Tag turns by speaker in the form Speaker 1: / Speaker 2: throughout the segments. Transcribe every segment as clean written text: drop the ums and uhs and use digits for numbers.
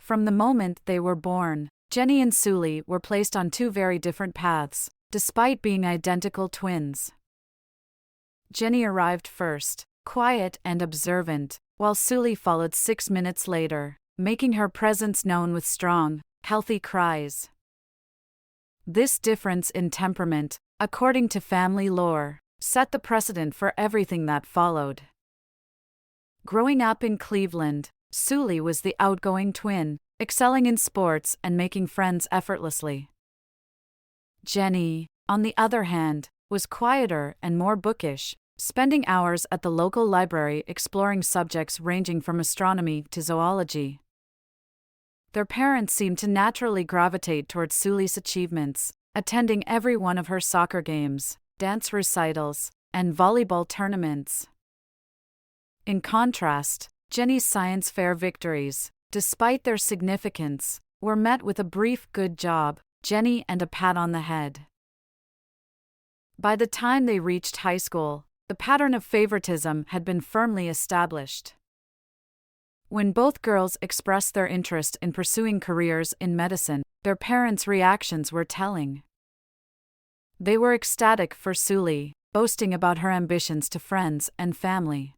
Speaker 1: From the moment they were born, Jenny and Sully were placed on two very different paths, despite being identical twins. Jenny arrived first, quiet and observant, while Sully followed 6 minutes later, making her presence known with strong, healthy cries. This difference in temperament, according to family lore, set the precedent for everything that followed. Growing up in Cleveland, Sully was the outgoing twin, excelling in sports and making friends effortlessly. Jenny, on the other hand, was quieter and more bookish, spending hours at the local library exploring subjects ranging from astronomy to zoology. Their parents seemed to naturally gravitate towards Sully's achievements, attending every one of her soccer games, dance recitals, and volleyball tournaments. In contrast, Jenny's science fair victories, despite their significance, were met with a brief "good job, Jenny" and a pat on the head. By the time they reached high school, the pattern of favoritism had been firmly established. When both girls expressed their interest in pursuing careers in medicine, their parents' reactions were telling. They were ecstatic for Sully, boasting about her ambitions to friends and family.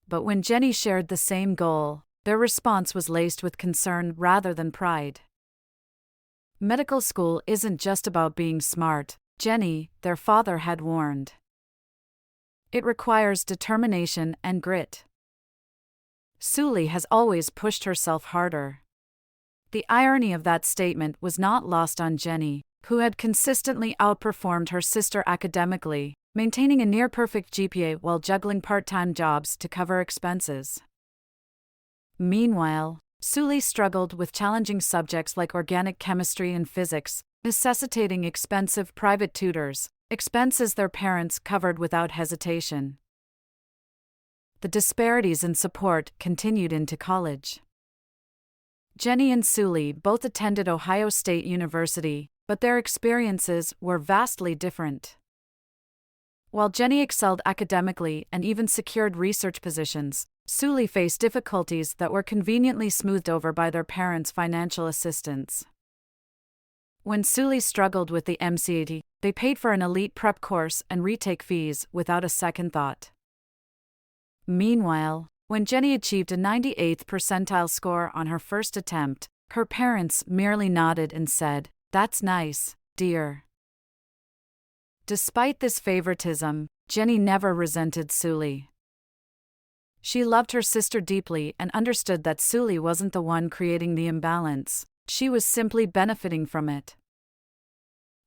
Speaker 1: But when Jenny shared the same goal, their response was laced with concern rather than pride. Medical school isn't just about being smart, Jenny, their father had warned. It requires determination and grit. Sully has always pushed herself harder. The irony of that statement was not lost on Jenny, who had consistently outperformed her sister academically, maintaining a near-perfect GPA while juggling part-time jobs to cover expenses. Meanwhile, Sully struggled with challenging subjects like organic chemistry and physics, necessitating expensive private tutors, expenses their parents covered without hesitation. The disparities in support continued into college. Jenny and Sully both attended Ohio State University, but their experiences were vastly different. While Jenny excelled academically and even secured research positions, Sully faced difficulties that were conveniently smoothed over by their parents' financial assistance. When Sully struggled with the MCAT, they paid for an elite prep course and retake fees without a second thought. Meanwhile, when Jenny achieved a 98th percentile score on her first attempt, her parents merely nodded and said, "That's nice, dear." Despite this favoritism, Jenny never resented Sully. She loved her sister deeply and understood that Sully wasn't the one creating the imbalance, she was simply benefiting from it.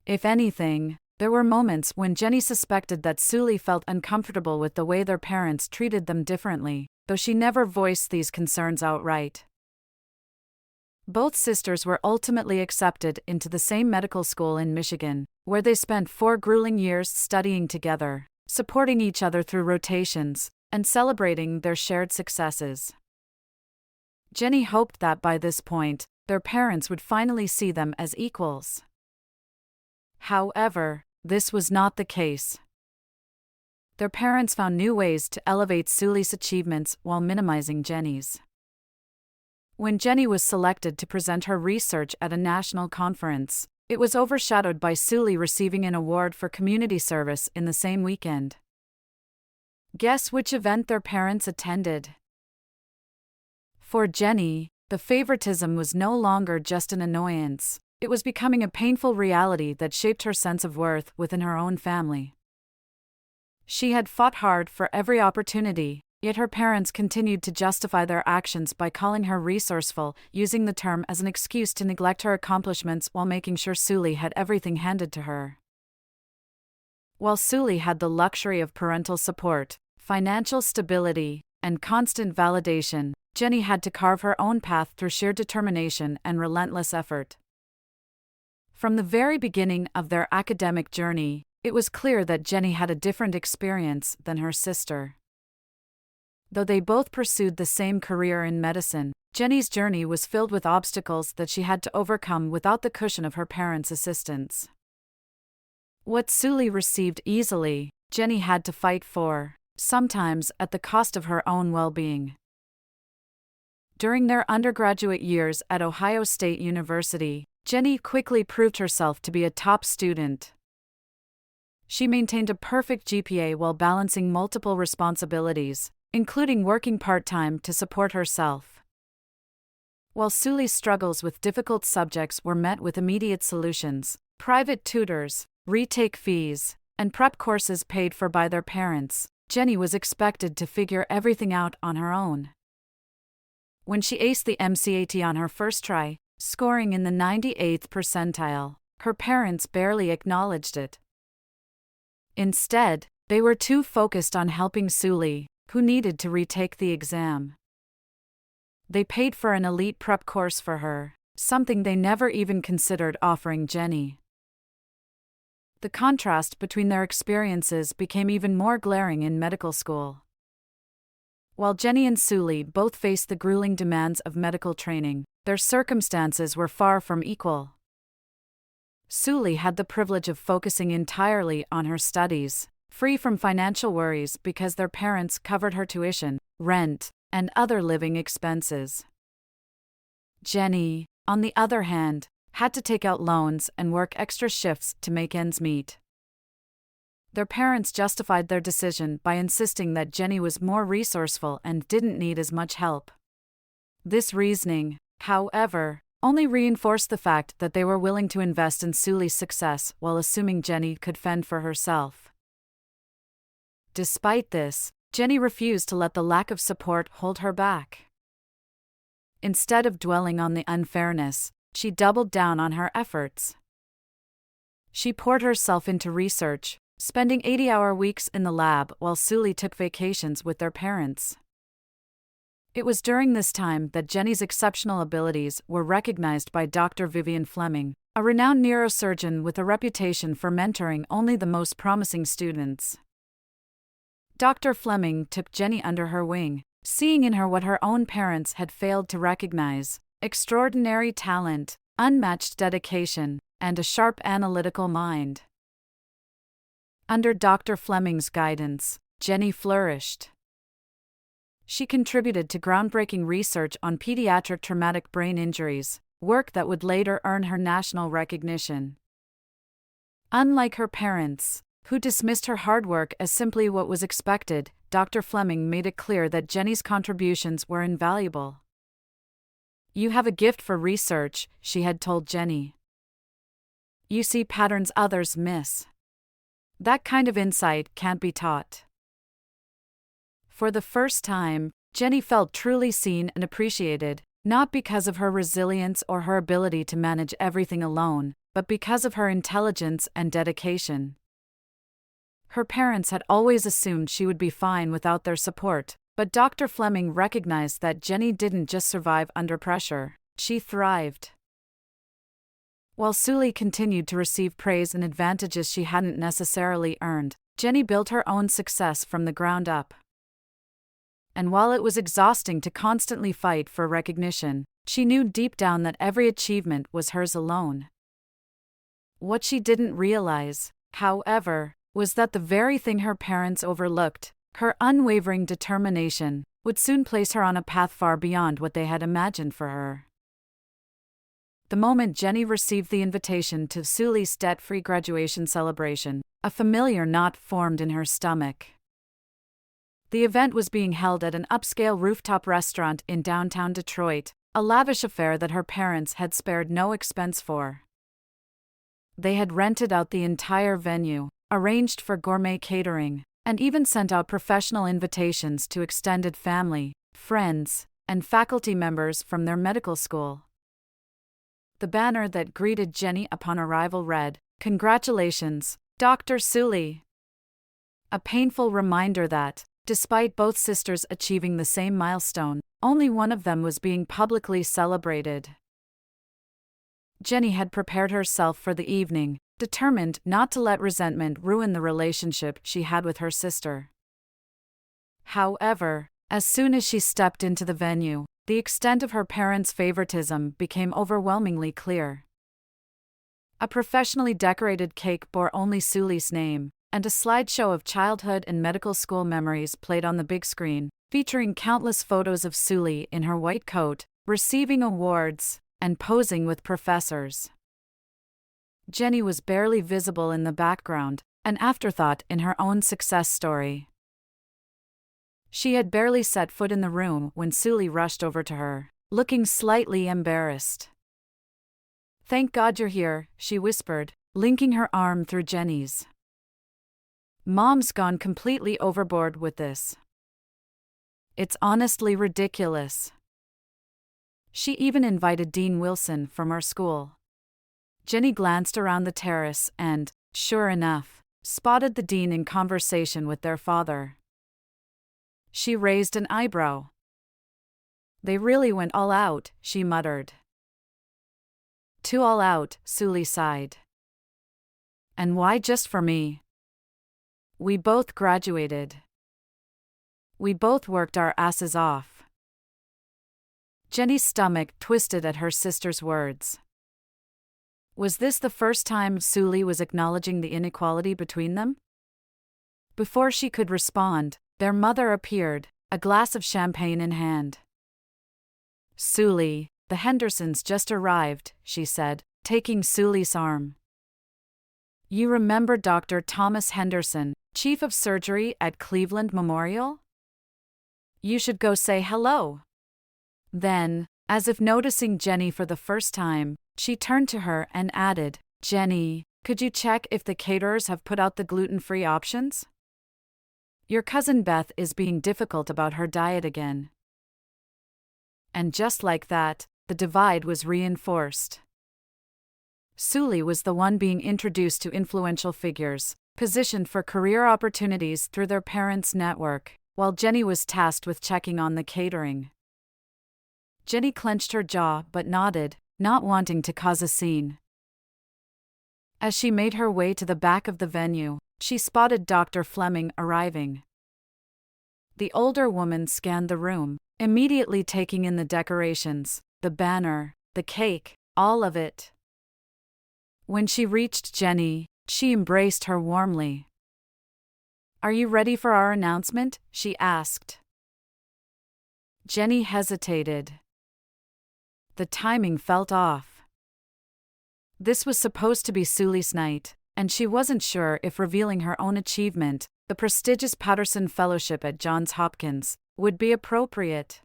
Speaker 1: If anything, there were moments when Jenny suspected that Sully felt uncomfortable with the way their parents treated them differently, though she never voiced these concerns outright. Both sisters were ultimately accepted into the same medical school in Michigan, where they spent 4 grueling years studying together, supporting each other through rotations, and celebrating their shared successes. Jenny hoped that by this point, their parents would finally see them as equals. However, this was not the case. Their parents found new ways to elevate Sully's achievements while minimizing Jenny's. When Jenny was selected to present her research at a national conference, it was overshadowed by Sully receiving an award for community service in the same weekend. Guess which event their parents attended? For Jenny, the favoritism was no longer just an annoyance, it was becoming a painful reality that shaped her sense of worth within her own family. She had fought hard for every opportunity, yet her parents continued to justify their actions by calling her resourceful, using the term as an excuse to neglect her accomplishments while making sure Sully had everything handed to her. While Sully had the luxury of parental support, financial stability, and constant validation, Jenny had to carve her own path through sheer determination and relentless effort. From the very beginning of their academic journey, it was clear that Jenny had a different experience than her sister. Though they both pursued the same career in medicine, Jenny's journey was filled with obstacles that she had to overcome without the cushion of her parents' assistance. What Sully received easily, Jenny had to fight for, sometimes at the cost of her own well-being. During their undergraduate years at Ohio State University, Jenny quickly proved herself to be a top student. She maintained a perfect GPA while balancing multiple responsibilities, including working part-time to support herself. While Suli's struggles with difficult subjects were met with immediate solutions, private tutors, retake fees, and prep courses paid for by their parents, Jenny was expected to figure everything out on her own. When she aced the MCAT on her first try, scoring in the 98th percentile, her parents barely acknowledged it. Instead, they were too focused on helping Suli, who needed to retake the exam. They paid for an elite prep course for her, something they never even considered offering Jenny. The contrast between their experiences became even more glaring in medical school. While Jenny and Suli both faced the grueling demands of medical training, their circumstances were far from equal. Suli had the privilege of focusing entirely on her studies, free from financial worries because their parents covered her tuition, rent, and other living expenses. Jenny, on the other hand, had to take out loans and work extra shifts to make ends meet. Their parents justified their decision by insisting that Jenny was more resourceful and didn't need as much help. This reasoning, however, only reinforced the fact that they were willing to invest in Suli's success while assuming Jenny could fend for herself. Despite this, Jenny refused to let the lack of support hold her back. Instead of dwelling on the unfairness, she doubled down on her efforts. She poured herself into research, spending 80-hour weeks in the lab while Suli took vacations with their parents. It was during this time that Jenny's exceptional abilities were recognized by Dr. Vivian Fleming, a renowned neurosurgeon with a reputation for mentoring only the most promising students. Dr. Fleming took Jenny under her wing, seeing in her what her own parents had failed to recognize: extraordinary talent, unmatched dedication, and a sharp analytical mind. Under Dr. Fleming's guidance, Jenny flourished. She contributed to groundbreaking research on pediatric traumatic brain injuries, work that would later earn her national recognition. Unlike her parents, who dismissed her hard work as simply what was expected, Dr. Fleming made it clear that Jenny's contributions were invaluable. "You have a gift for research," she had told Jenny. "You see patterns others miss. That kind of insight can't be taught." For the first time, Jenny felt truly seen and appreciated, not because of her resilience or her ability to manage everything alone, but because of her intelligence and dedication. Her parents had always assumed she would be fine without their support, but Dr. Fleming recognized that Jenny didn't just survive under pressure, she thrived. While Suli continued to receive praise and advantages she hadn't necessarily earned, Jenny built her own success from the ground up. And while it was exhausting to constantly fight for recognition, she knew deep down that every achievement was hers alone. What she didn't realize, however, was that the very thing her parents overlooked, her unwavering determination, would soon place her on a path far beyond what they had imagined for her. The moment Jenny received the invitation to Suli's debt-free graduation celebration, a familiar knot formed in her stomach. The event was being held at an upscale rooftop restaurant in downtown Detroit, a lavish affair that her parents had spared no expense for. They had rented out the entire venue, arranged for gourmet catering, and even sent out professional invitations to extended family, friends, and faculty members from their medical school. The banner that greeted Jenny upon arrival read, "Congratulations, Dr. Suli." A painful reminder that, despite both sisters achieving the same milestone, only one of them was being publicly celebrated. Jenny had prepared herself for the evening, determined not to let resentment ruin the relationship she had with her sister. However, as soon as she stepped into the venue, the extent of her parents' favoritism became overwhelmingly clear. A professionally decorated cake bore only Suli's name, and a slideshow of childhood and medical school memories played on the big screen, featuring countless photos of Suli in her white coat, receiving awards, and posing with professors. Jenny was barely visible in the background, an afterthought in her own success story. She had barely set foot in the room when Suli rushed over to her, looking slightly embarrassed. "Thank God you're here," she whispered, linking her arm through Jenny's. "Mom's gone completely overboard with this. It's honestly ridiculous. She even invited Dean Wilson from our school." Jenny glanced around the terrace and, sure enough, spotted the dean in conversation with their father. She raised an eyebrow. "They really went all out," she muttered. "Too all out," Suli sighed. "And why just for me? We both graduated. We both worked our asses off." Jenny's stomach twisted at her sister's words. Was this the first time Suli was acknowledging the inequality between them? Before she could respond, their mother appeared, a glass of champagne in hand. "Suli, the Hendersons just arrived," she said, taking Suli's arm. "You remember Dr. Thomas Henderson, chief of surgery at Cleveland Memorial? You should go say hello." Then, as if noticing Jenny for the first time, she turned to her and added, "Jenny, could you check if the caterers have put out the gluten-free options? Your cousin Beth is being difficult about her diet again." And just like that, the divide was reinforced. Suli was the one being introduced to influential figures, positioned for career opportunities through their parents' network, while Jenny was tasked with checking on the catering. Jenny clenched her jaw but nodded, not wanting to cause a scene. As she made her way to the back of the venue, she spotted Dr. Fleming arriving. The older woman scanned the room, immediately taking in the decorations, the banner, the cake, all of it. When she reached Jenny, she embraced her warmly. "Are you ready for our announcement?" she asked. Jenny hesitated. The timing felt off. This was supposed to be Suli's night, and she wasn't sure if revealing her own achievement, the prestigious Patterson Fellowship at Johns Hopkins, would be appropriate.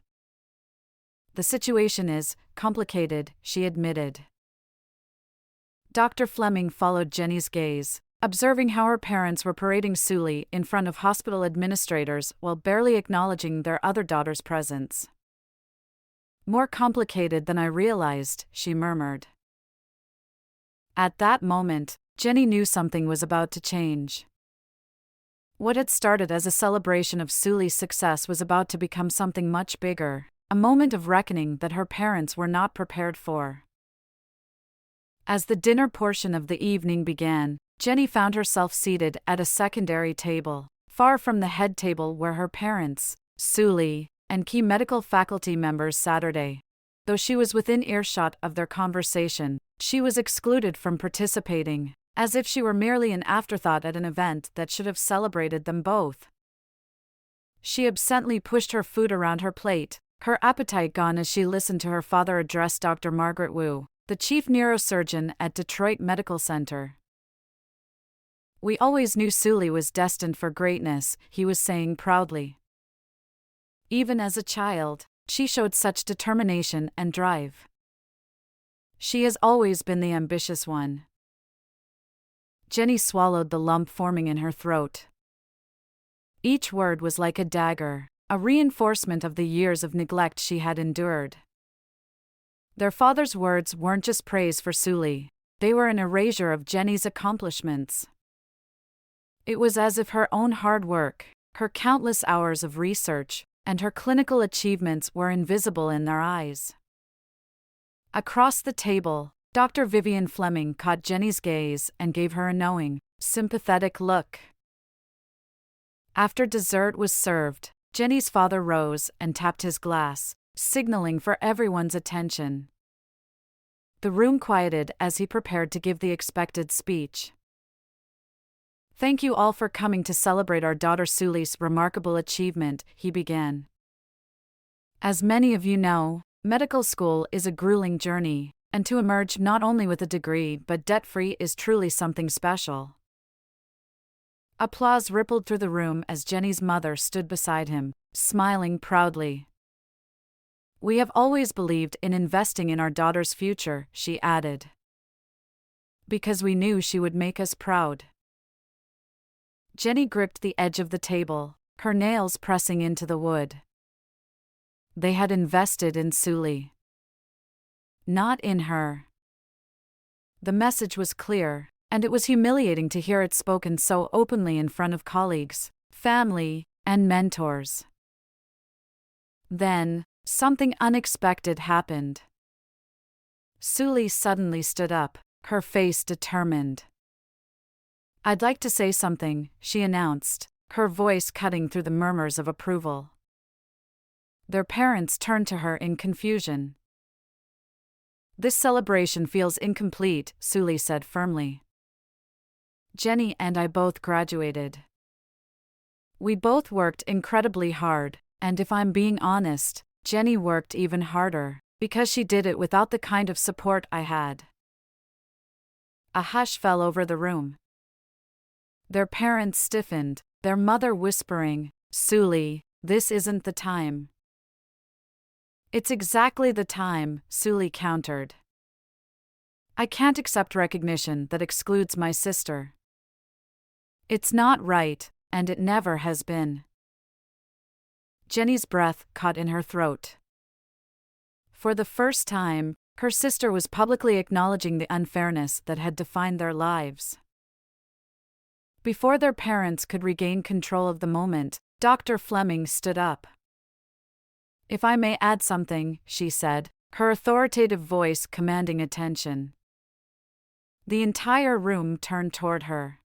Speaker 1: "The situation is complicated," she admitted. Dr. Fleming followed Jenny's gaze, observing how her parents were parading Suli in front of hospital administrators while barely acknowledging their other daughter's presence. "More complicated than I realized," she murmured. At that moment, Jenny knew something was about to change. What had started as a celebration of Suli's success was about to become something much bigger, a moment of reckoning that her parents were not prepared for. As the dinner portion of the evening began, Jenny found herself seated at a secondary table, far from the head table where her parents, Suli, and key medical faculty members Saturday. Though she was within earshot of their conversation, she was excluded from participating, as if she were merely an afterthought at an event that should have celebrated them both. She absently pushed her food around her plate, her appetite gone as she listened to her father address Dr. Margaret Wu, the chief neurosurgeon at Detroit Medical Center. "We always knew Suli was destined for greatness," he was saying proudly. "Even as a child, she showed such determination and drive. She has always been the ambitious one." Jenny swallowed the lump forming in her throat. Each word was like a dagger, a reinforcement of the years of neglect she had endured. Their father's words weren't just praise for Suli, they were an erasure of Jenny's accomplishments. It was as if her own hard work, her countless hours of research, and her clinical achievements were invisible in their eyes. Across the table, Dr. Vivian Fleming caught Jenny's gaze and gave her a knowing, sympathetic look. After dessert was served, Jenny's father rose and tapped his glass, signaling for everyone's attention. The room quieted as he prepared to give the expected speech. "Thank you all for coming to celebrate our daughter Suli's remarkable achievement," he began. As many of you know, medical school is a grueling journey, and to emerge not only with a degree but debt-free is truly something special. Applause rippled through the room as Jenny's mother stood beside him, smiling proudly. "We have always believed in investing in our daughter's future," she added. "Because we knew she would make us proud." Jenny gripped the edge of the table, her nails pressing into the wood. They had invested in Sully, not in her. The message was clear, and it was humiliating to hear it spoken so openly in front of colleagues, family, and mentors. Then, something unexpected happened. Sully suddenly stood up, her face determined. "I'd like to say something," she announced, her voice cutting through the murmurs of approval. Their parents turned to her in confusion. "This celebration feels incomplete," Sully said firmly. "Jenny and I both graduated. We both worked incredibly hard, and if I'm being honest, Jenny worked even harder, because she did it without the kind of support I had." A hush fell over the room. Their parents stiffened, their mother whispering, "Sully, this isn't the time." "It's exactly the time," Sully countered. "I can't accept recognition that excludes my sister. It's not right, and it never has been." Jenny's breath caught in her throat. For the first time, her sister was publicly acknowledging the unfairness that had defined their lives. Before their parents could regain control of the moment, Dr. Fleming stood up. "If I may add something," she said, her authoritative voice commanding attention. The entire room turned toward her.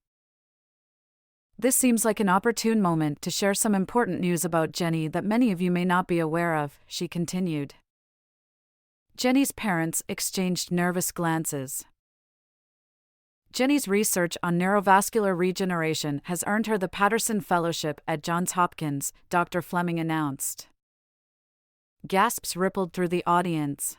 Speaker 1: "This seems like an opportune moment to share some important news about Jenny that many of you may not be aware of," she continued. Jenny's parents exchanged nervous glances. Jenny's research on neurovascular regeneration has earned her the Patterson Fellowship at Johns Hopkins, Dr. Fleming announced. Gasps rippled through the audience.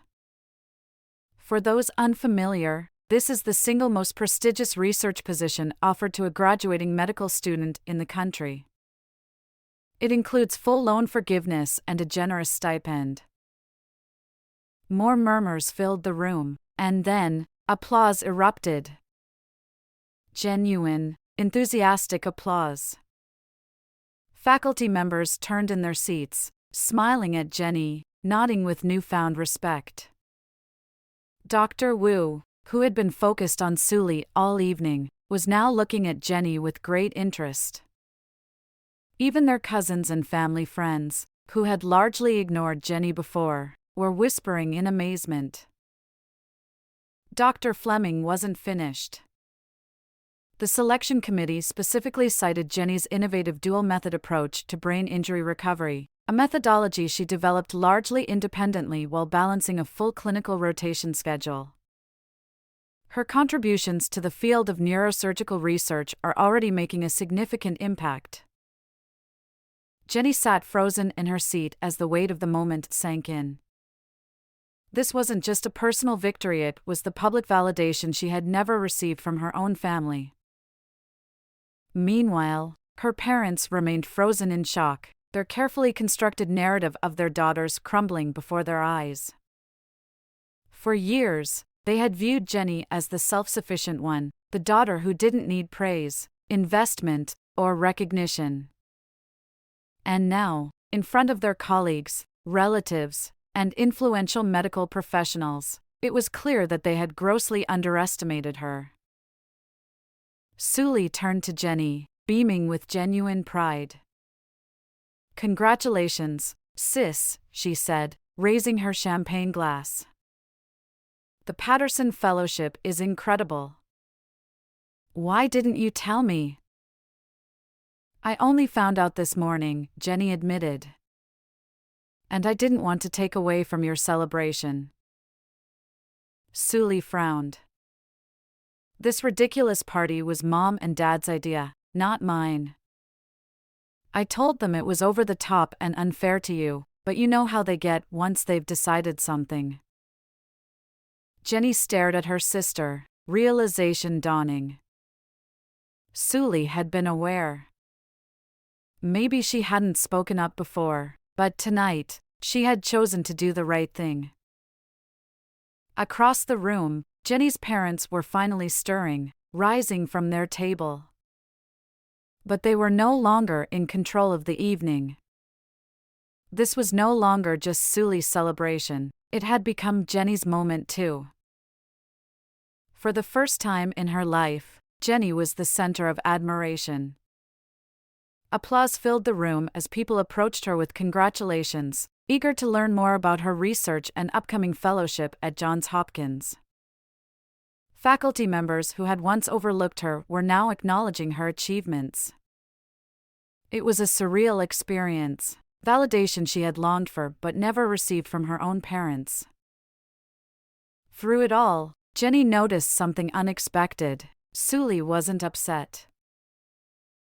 Speaker 1: For those unfamiliar, this is the single most prestigious research position offered to a graduating medical student in the country. It includes full loan forgiveness and a generous stipend. More murmurs filled the room, and then, applause erupted. Genuine, enthusiastic applause. Faculty members turned in their seats, smiling at Jenny, nodding with newfound respect. Dr. Wu, who had been focused on Sully all evening, was now looking at Jenny with great interest. Even their cousins and family friends, who had largely ignored Jenny before, were whispering in amazement. Dr. Fleming wasn't finished. The selection committee specifically cited Jenny's innovative dual-method approach to brain injury recovery, a methodology she developed largely independently while balancing a full clinical rotation schedule. Her contributions to the field of neurosurgical research are already making a significant impact. Jenny sat frozen in her seat as the weight of the moment sank in. This wasn't just a personal victory, it was the public validation she had never received from her own family. Meanwhile, her parents remained frozen in shock, their carefully constructed narrative of their daughters crumbling before their eyes. For years, they had viewed Jenny as the self-sufficient one, the daughter who didn't need praise, investment, or recognition. And now, in front of their colleagues, relatives, and influential medical professionals, it was clear that they had grossly underestimated her. Sully turned to Jenny, beaming with genuine pride. "Congratulations, sis," she said, raising her champagne glass. "The Patterson Fellowship is incredible. Why didn't you tell me?" "I only found out this morning," Jenny admitted. "And I didn't want to take away from your celebration." Sully frowned. "This ridiculous party was Mom and Dad's idea, not mine. I told them it was over the top and unfair to you, but you know how they get once they've decided something. Jenny stared at her sister, realization dawning. Suli had been aware. Maybe she hadn't spoken up before, but tonight, she had chosen to do the right thing. Across the room, Jenny's parents were finally stirring, rising from their table. But they were no longer in control of the evening. This was no longer just Suli's celebration, it had become Jenny's moment too. For the first time in her life, Jenny was the center of admiration. Applause filled the room as people approached her with congratulations, eager to learn more about her research and upcoming fellowship at Johns Hopkins. Faculty members who had once overlooked her were now acknowledging her achievements. It was a surreal experience, validation she had longed for but never received from her own parents. Through it all, Jenny noticed something unexpected. Suli wasn't upset.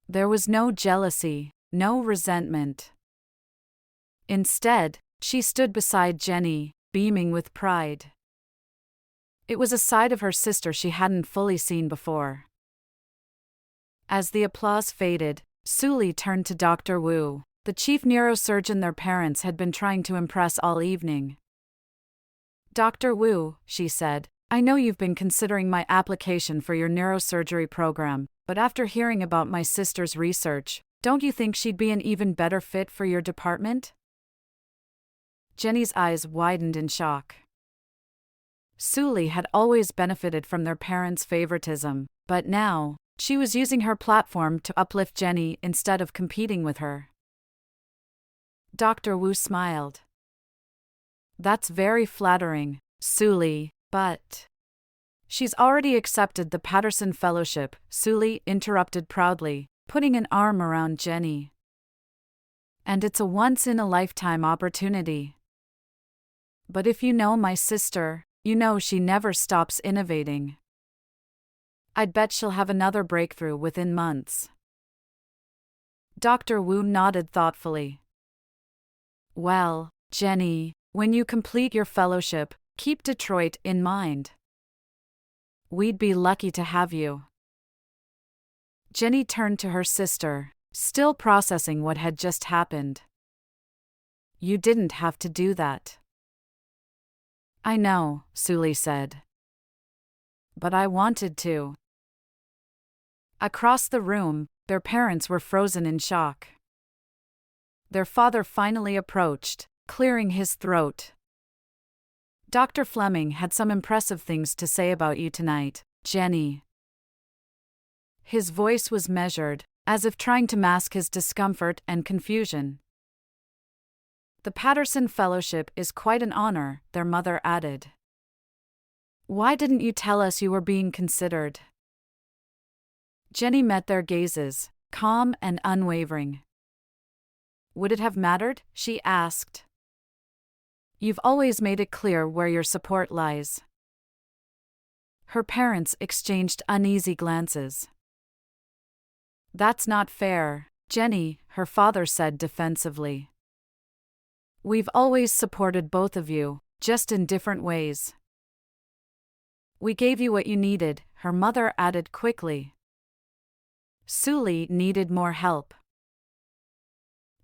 Speaker 1: There was no jealousy, no resentment. Instead, she stood beside Jenny, beaming with pride. It was a side of her sister she hadn't fully seen before. As the applause faded, Suli turned to Dr. Wu, the chief neurosurgeon their parents had been trying to impress all evening. "Dr. Wu," she said, "I know you've been considering my application for your neurosurgery program, but after hearing about my sister's research, don't you think she'd be an even better fit for your department?" Jenny's eyes widened in shock. Suli had always benefited from their parents' favoritism, but now, she was using her platform to uplift Jenny instead of competing with her. Dr. Wu smiled. "That's very flattering, Suli, but..." "She's already accepted the Patterson Fellowship," Suli interrupted proudly, putting an arm around Jenny. "And it's a once-in-a-lifetime opportunity. But if you know my sister, you know she never stops innovating. I'd bet she'll have another breakthrough within months." Dr. Wu nodded thoughtfully. "Well, Jenny, when you complete your fellowship, keep Detroit in mind. We'd be lucky to have you." Jenny turned to her sister, still processing what had just happened. "You didn't have to do that." "I know," Suli said. "But I wanted to." Across the room, their parents were frozen in shock. Their father finally approached, clearing his throat. "Dr. Fleming had some impressive things to say about you tonight, Jenny." His voice was measured, as if trying to mask his discomfort and confusion. "The Patterson Fellowship is quite an honor," their mother added. "Why didn't you tell us you were being considered?" Jenny met their gazes, calm and unwavering. "Would it have mattered?" she asked. "You've always made it clear where your support lies." Her parents exchanged uneasy glances. "That's not fair, Jenny," her father said defensively. "We've always supported both of you, just in different ways." "We gave you what you needed," her mother added quickly. Suli needed more help.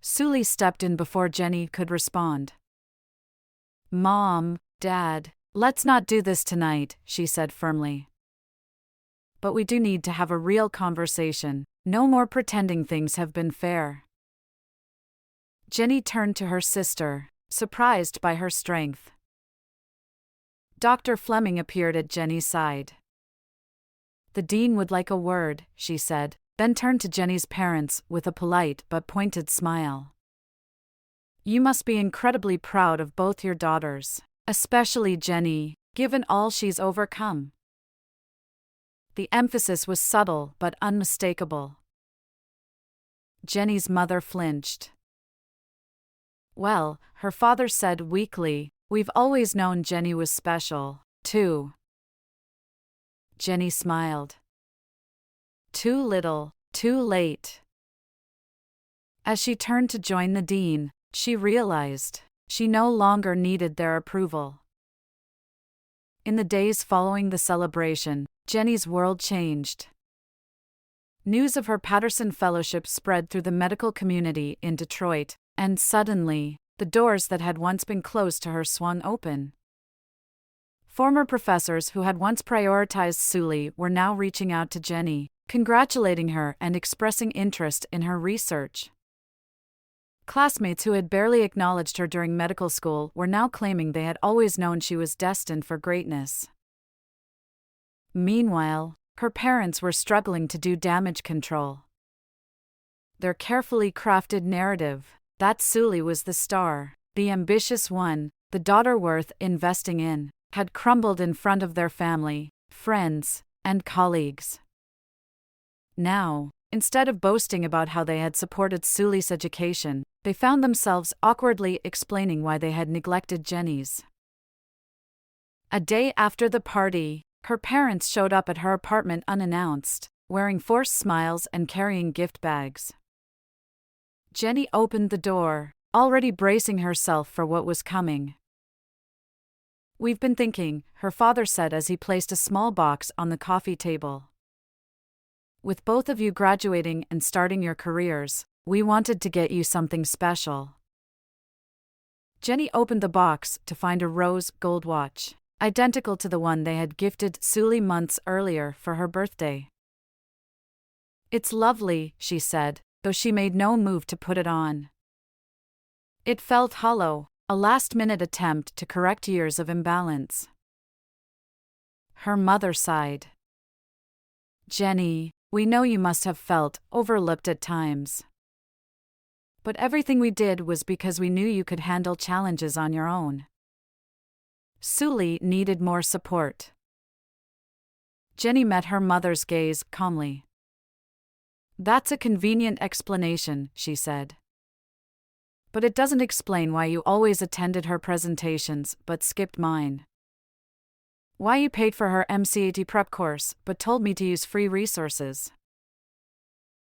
Speaker 1: Suli stepped in before Jenny could respond. "Mom, Dad, let's not do this tonight," she said firmly. "But we do need to have a real conversation, no more pretending things have been fair." Jenny turned to her sister, surprised by her strength. Dr. Fleming appeared at Jenny's side. "The dean would like a word," she said, then turned to Jenny's parents with a polite but pointed smile. "You must be incredibly proud of both your daughters, especially Jenny, given all she's overcome." The emphasis was subtle but unmistakable. Jenny's mother flinched. "Well," her father said weakly, "we've always known Jenny was special, too." Jenny smiled. Too little, too late. As she turned to join the dean, She realized she no longer needed their approval. In the days following the celebration, Jenny's world changed. News of her Patterson Fellowship spread through the medical community in Detroit, and suddenly, the doors that had once been closed to her swung open. Former professors who had once prioritized Sully were now reaching out to Jenny, congratulating her and expressing interest in her research. Classmates who had barely acknowledged her during medical school were now claiming they had always known she was destined for greatness. Meanwhile, her parents were struggling to do damage control. Their carefully crafted narrative, that Sully was the star, the ambitious one, the daughter worth investing in, had crumbled in front of their family, friends, and colleagues. Now, instead of boasting about how they had supported Sully's education, they found themselves awkwardly explaining why they had neglected Jenny's. A day after the party, her parents showed up at her apartment unannounced, wearing forced smiles and carrying gift bags. Jenny opened the door, already bracing herself for what was coming. "We've been thinking," her father said as he placed a small box on the coffee table. "With both of you graduating and starting your careers, we wanted to get you something special." Jenny opened the box to find a rose gold watch, identical to the one they had gifted Sully months earlier for her birthday. "It's lovely," she said, though she made no move to put it on. It felt hollow, a last-minute attempt to correct years of imbalance. Her mother sighed. "Jenny, we know you must have felt overlooked at times. But everything we did was because we knew you could handle challenges on your own." Sully needed more support. Jenny met her mother's gaze calmly. "That's a convenient explanation," she said. "But it doesn't explain why you always attended her presentations but skipped mine. Why you paid for her MCAT prep course but told me to use free resources.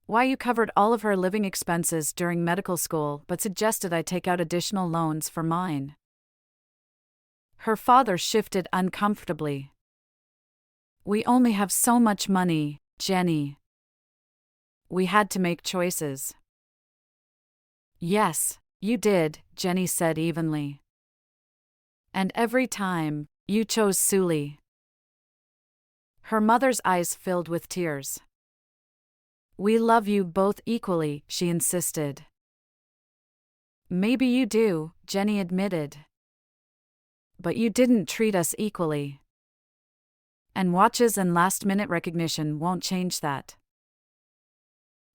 Speaker 1: Why you covered all of her living expenses during medical school but suggested I take out additional loans for mine." Her father shifted uncomfortably. "We only have so much money, Jenny. We had to make choices." "Yes, you did," Jenny said evenly. "And every time, you chose Sully." Her mother's eyes filled with tears. "We love you both equally," she insisted. "Maybe you do," Jenny admitted. "But you didn't treat us equally. And watches and last-minute recognition won't change that."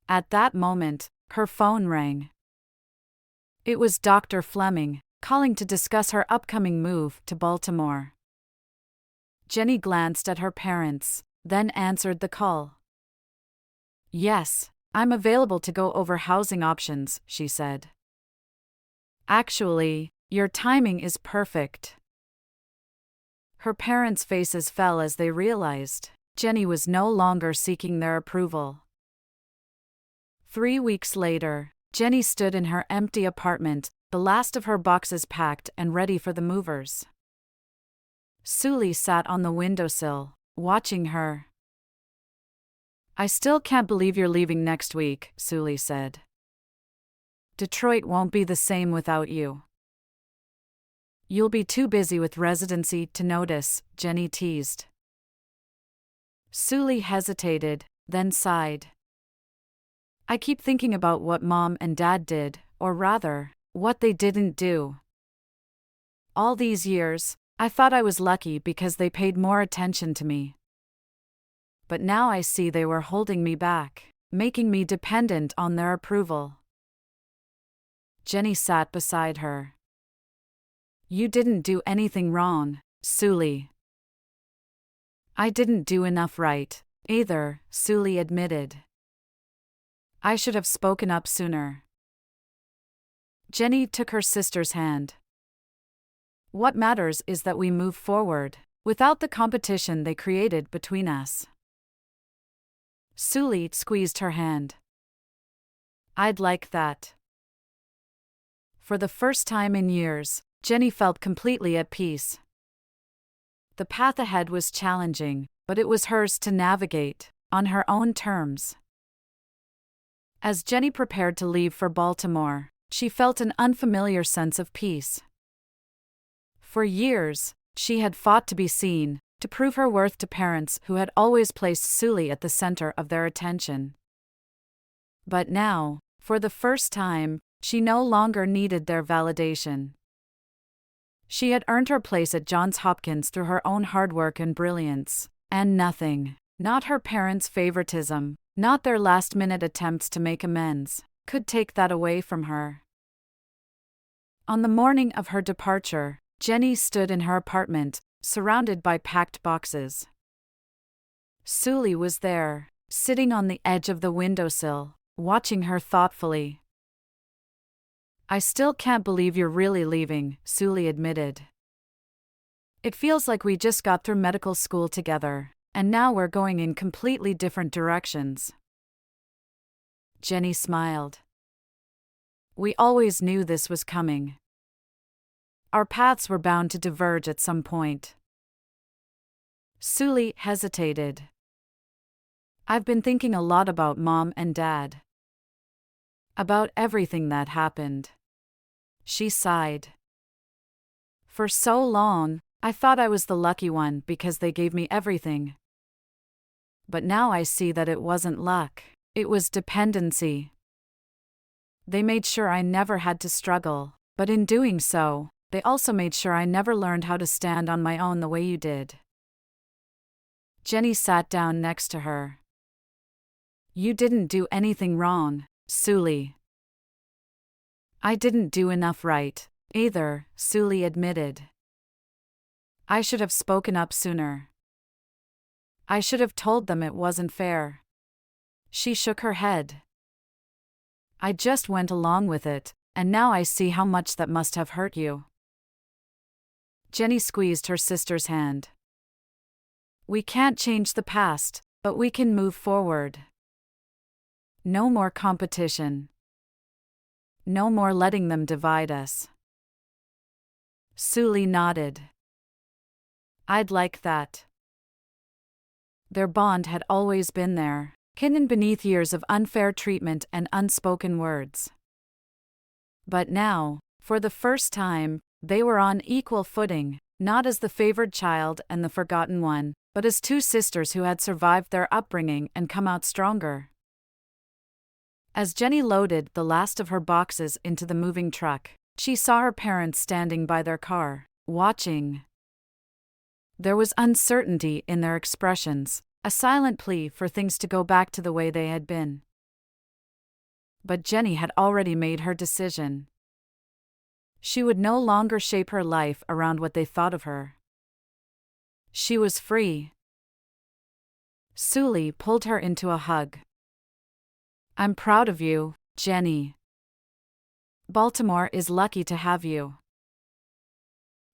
Speaker 1: At that moment, her phone rang. It was Dr. Fleming, calling to discuss her upcoming move to Baltimore. Jenny glanced at her parents, then answered the call. "Yes, I'm available to go over housing options," she said. "Actually, your timing is perfect." Her parents' faces fell as they realized Jenny was no longer seeking their approval. 3 weeks later, Jenny stood in her empty apartment, the last of her boxes packed and ready for the movers. Sully sat on the windowsill, watching her. "I still can't believe you're leaving next week," Sully said. "Detroit won't be the same without you." "You'll be too busy with residency to notice," Jenny teased. Sully hesitated, then sighed. "I keep thinking about what Mom and Dad did, or rather, what they didn't do. All these years, I thought I was lucky because they paid more attention to me. But now I see they were holding me back, making me dependent on their approval." Jenny sat beside her. "You didn't do anything wrong, Sully." "I didn't do enough right, either," Sully admitted. "I should have spoken up sooner." Jenny took her sister's hand. "What matters is that we move forward, without the competition they created between us." Sully squeezed her hand. "I'd like that." For the first time in years, Jenny felt completely at peace. The path ahead was challenging, but it was hers to navigate, on her own terms. As Jenny prepared to leave for Baltimore, she felt an unfamiliar sense of peace. For years, she had fought to be seen, to prove her worth to parents who had always placed Sully at the center of their attention. But now, for the first time, she no longer needed their validation. She had earned her place at Johns Hopkins through her own hard work and brilliance, and nothing, not her parents' favoritism, not their last-minute attempts to make amends, could take that away from her. On the morning of her departure, Jenny stood in her apartment, surrounded by packed boxes. Sully was there, sitting on the edge of the windowsill, watching her thoughtfully. "I still can't believe you're really leaving," Sully admitted. "It feels like we just got through medical school together, and now we're going in completely different directions." Jenny smiled. "We always knew this was coming. Our paths were bound to diverge at some point." Sully hesitated. "I've been thinking a lot about Mom and Dad. About everything that happened." She sighed. "For so long, I thought I was the lucky one because they gave me everything. But now I see that it wasn't luck, it was dependency. They made sure I never had to struggle, but in doing so, they also made sure I never learned how to stand on my own the way you did." Jenny sat down next to her. "You didn't do anything wrong, Sully." "I didn't do enough right, either," Sully admitted. "I should have spoken up sooner. I should have told them it wasn't fair." She shook her head. "I just went along with it, and now I see how much that must have hurt you." Jenny squeezed her sister's hand. "We can't change the past, but we can move forward. No more competition. No more letting them divide us." Sully nodded. "I'd like that." Their bond had always been there, hidden beneath years of unfair treatment and unspoken words. But now, for the first time, they were on equal footing, not as the favored child and the forgotten one, but as two sisters who had survived their upbringing and come out stronger. As Jenny loaded the last of her boxes into the moving truck, she saw her parents standing by their car, watching. There was uncertainty in their expressions, a silent plea for things to go back to the way they had been. But Jenny had already made her decision. She would no longer shape her life around what they thought of her. She was free. Sully pulled her into a hug. "I'm proud of you, Jenny. Baltimore is lucky to have you."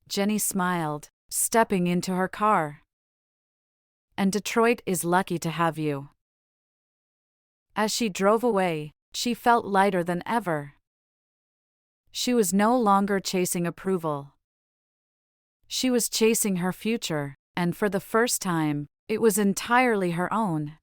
Speaker 1: Jenny smiled, stepping into her car. "And Detroit is lucky to have you." As she drove away, she felt lighter than ever. She was no longer chasing approval. She was chasing her future, and for the first time, it was entirely her own.